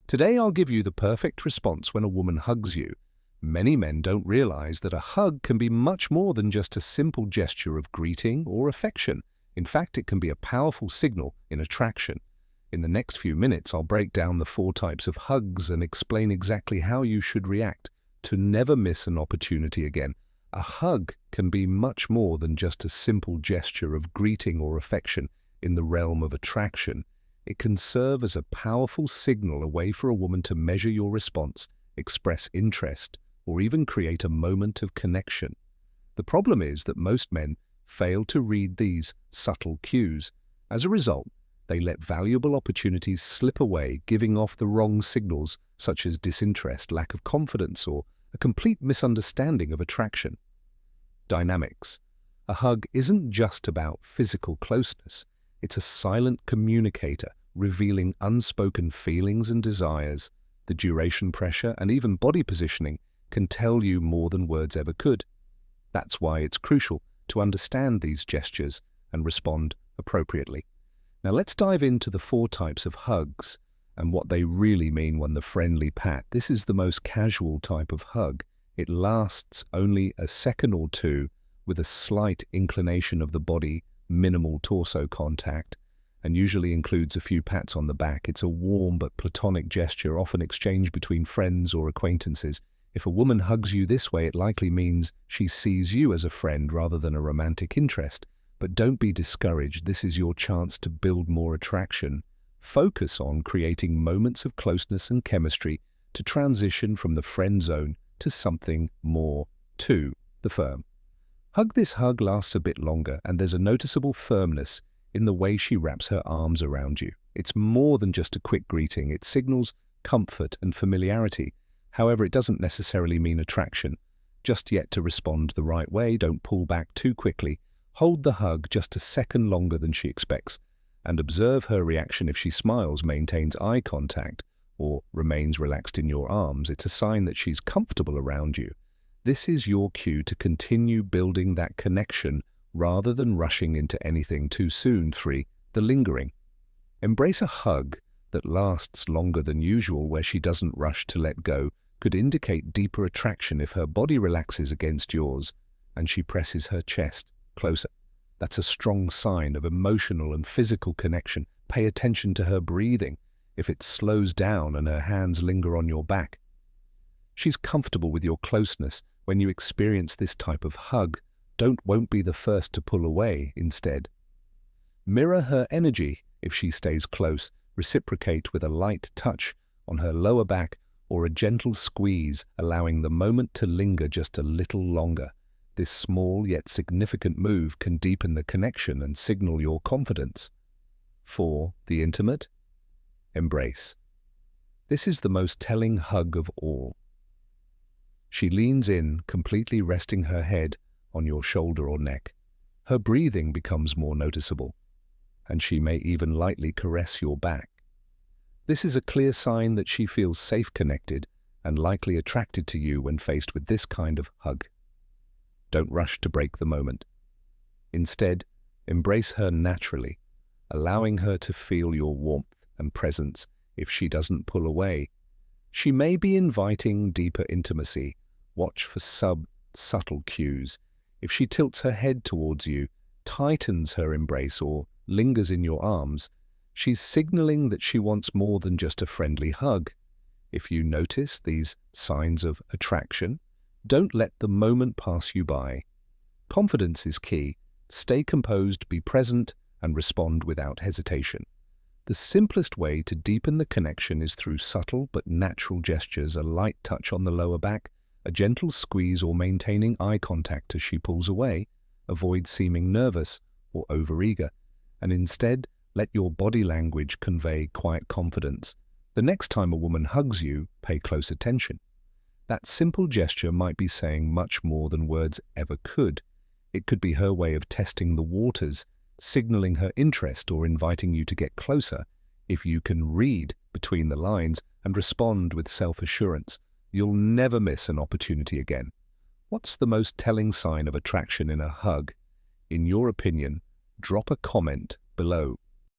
Today I'll give you the perfect response when a woman hugs you. Many men don't realize that a hug can be much more than just a simple gesture of greeting or affection. In fact, it can be a powerful signal in attraction. In the next few minutes, I'll break down the 4 types of hugs and explain exactly how you should react to never miss an opportunity again. A hug can be much more than just a simple gesture of greeting or affection in the realm of attraction. It can serve as a powerful signal, a way for a woman to measure your response, express interest, or even create a moment of connection. The problem is that most men fail to read these subtle cues. As a result, they let valuable opportunities slip away, giving off the wrong signals such as disinterest, lack of confidence, or a complete misunderstanding of attraction. Dynamics. A hug isn't just about physical closeness. It's a silent communicator, revealing unspoken feelings and desires. The duration, pressure, and even body positioning can tell you more than words ever could. That's why it's crucial to understand these gestures and respond appropriately. Now let's dive into the 4 types of hugs and what they really mean. When the friendly pat, this is the most casual type of hug. It lasts only a second or two with a slight inclination of the body, minimal torso contact, and usually includes a few pats on the back. It's a warm but platonic gesture, often exchanged between friends or acquaintances. If a woman hugs you this way, it likely means she sees you as a friend rather than a romantic interest. But don't be discouraged. This is your chance to build more attraction. Focus on creating moments of closeness and chemistry to transition from the friend zone to something more. 2. The firm hug. This hug lasts a bit longer, and there's a noticeable firmness in the way she wraps her arms around you. It's more than just a quick greeting. It signals comfort and familiarity. However, it doesn't necessarily mean attraction. Just yet, to respond the right way, don't pull back too quickly. Hold the hug just a second longer than she expects, and observe her reaction. If she smiles, maintains eye contact, or remains relaxed in your arms, it's a sign that she's comfortable around you. This is your cue to continue building that connection rather than rushing into anything too soon. 3. The lingering. Embrace a hug that lasts longer than usual, where she doesn't rush to let go. Could indicate deeper attraction. If her body relaxes against yours and she presses her chest closer, that's a strong sign of emotional and physical connection. Pay attention to her breathing. If it slows down and her hands linger on your back, she's comfortable with your closeness. When you experience this type of hug, won't be the first to pull away. Instead, mirror her energy. If she stays close, reciprocate with a light touch on her lower back or a gentle squeeze, allowing the moment to linger just a little longer. This small yet significant move can deepen the connection and signal your confidence. 4. The intimate embrace. This is the most telling hug of all. She leans in, completely resting her head on your shoulder or neck. Her breathing becomes more noticeable, and she may even lightly caress your back. This is a clear sign that she feels safe, connected, and likely attracted to you. When faced with this kind of hug, don't rush to break the moment. Instead, embrace her naturally, allowing her to feel your warmth and presence. If she doesn't pull away, she may be inviting deeper intimacy. Watch for subtle cues. If she tilts her head towards you, tightens her embrace, or lingers in your arms, she's signaling that she wants more than just a friendly hug. If you notice these signs of attraction, don't let the moment pass you by. Confidence is key. Stay composed, be present, and respond without hesitation. The simplest way to deepen the connection is through subtle but natural gestures. A light touch on the lower back, a gentle squeeze, or maintaining eye contact as she pulls away. Avoid seeming nervous or overeager, and instead let your body language convey quiet confidence. The next time a woman hugs you, pay close attention. That simple gesture might be saying much more than words ever could. It could be her way of testing the waters, signaling her interest, or inviting you to get closer. If you can read between the lines and respond with self-assurance, you'll never miss an opportunity again. What's the most telling sign of attraction in a hug? In your opinion, drop a comment below.